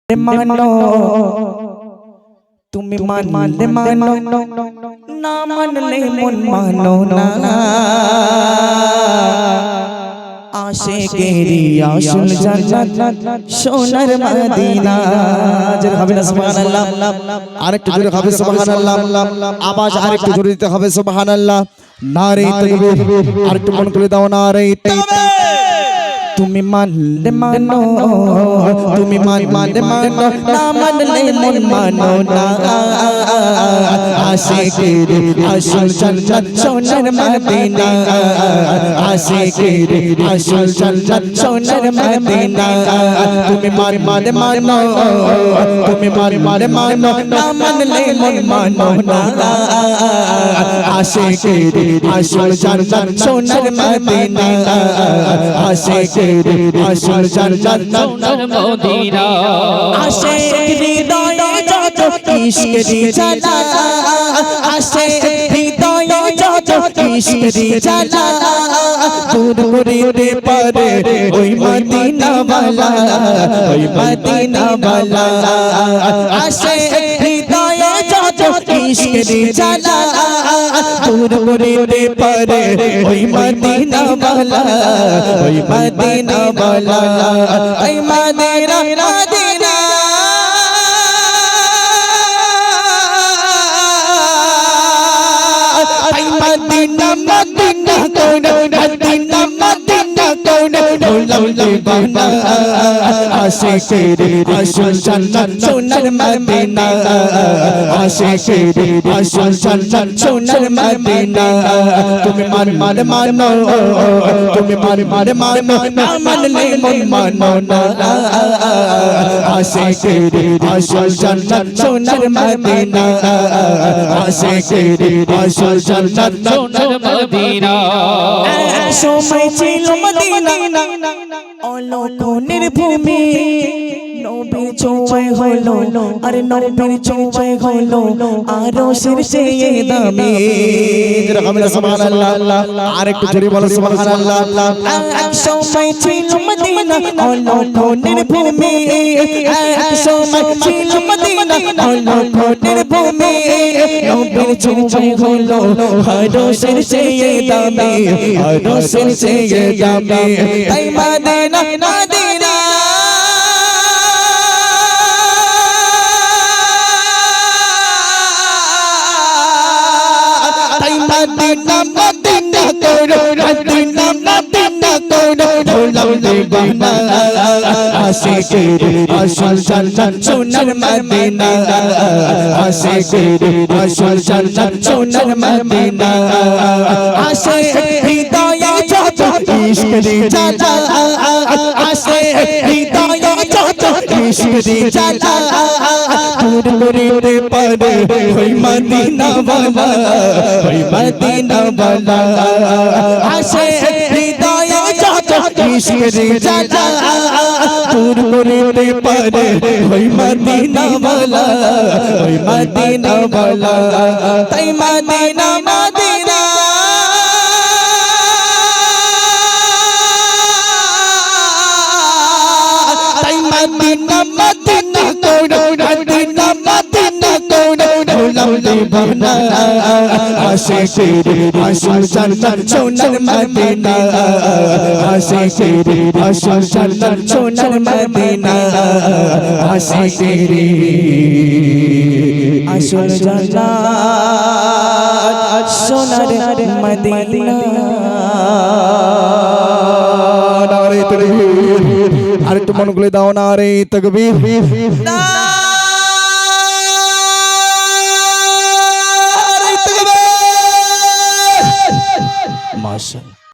मानो तुम्हें मानले मानो ना मानले मन मानो ना आशिकेरी आशुल जन्नत सोनार मदीना जर হবে না সুবহানাল্লাহ আরেকটু জোরে হবে সুবহানাল্লাহ আওয়াজ আরেকটু জোরে দিতে হবে সুবহানাল্লাহ নারে তাকবীর আরেকটু মন করে দাও নারে তাকবীর তুমি মানলে মানো তুমি মানলে মানো না মানলে মন মানো না আশিকের আসল জান্নাত সোনার মদিনা আশিকের আসল জান্নাত সোনার মদিনা তুমি মানলে মানো তুমি মানলে মানো না মানলে মন মানো না আশিকের আসল জান্নাত সোনার মদিনা আশিকের আসল জান্নাত সোনার মদিনা আশিক হৃদয়ে যত ইশকেরি জ্বালা আশিক হৃদয়ে যত ইশকেরি জ্বালা দূর করিতে পারে ওই মদিনা ওয়ালা ওই মদিনা ওয়ালা আশিক হৃদয়ে যত ইশকেরি জ্বালা দূর করিতে পারে ওই মদিনা ওয়ালা ওই মদিনা ওয়ালা ওই মদিনা মদিনা ওই মদিনা মদিনা কোন মদিনা মদিনা কোন ভোলাম দিবানা আশিকের আসল জান্নাত সোনার মদিনা আশিকের আসল জান্নাত সোনার মদিনা তুমি মানো তুমি মানো না মানলে মন মানো না আশিকের আসল জান্নাত সোনার মদিনা আশিকের আসল জান্নাত সোনার মদিনা সময় ছিল মদিনা অলক্ষণের ভূমি নবীর ছোঁয়ায় হলো আর নবীর ছোঁয়ায় হলো আরো শীর্ষে দামি সুবহানাল্লাহ আরেকটু জোরে বলো সুবহানাল্লাহ এক সময় ছিল মদিনা অলক্ষণের ভূমি এক সময় ছিল মদিনা অলক্ষণের ভূমি নবীর ছোঁয়ায় হলো আরো শীর্ষে দামি আরো শীর্ষে দামি তাই মদিনা মদিনা মদিনা মদিনা করো মদিনা মদিনা করো ভোলাম দিবানা আশিকের আসল জান্নাত সোনার মদিনা আশিকের আসল জান্নাত সোনার মদিনা আশিক হৃদয়ে যত ইশকেরি জ্বালা আশিক হৃদয়ে যত ইশকেরি জ্বালা দূর করিতে পারে ওই মদিনা ওয়ালা ওই মদিনা ওয়ালা আশিক হৃদয়ে যত ইশকেরি জ্বালা দূর করিতে পারে ওই মদিনা ওয়ালা ওই মদিনা ওয়ালা তাই মদিনা মদিনা তাই মদিনা মদিনা করো মদিনা মদিনা করো ভোলাম দিবানা আশিকের আসল জান্নাত সোনার মদিনা আশিকের আসল জান্নাত সোনার মদিনা আশিকের আসল জান্নাত সোনার মদিনা নারে তাকবীর আরেকটু মন খুলে দাও নারে তাকবীর মাশাআল্লাহ।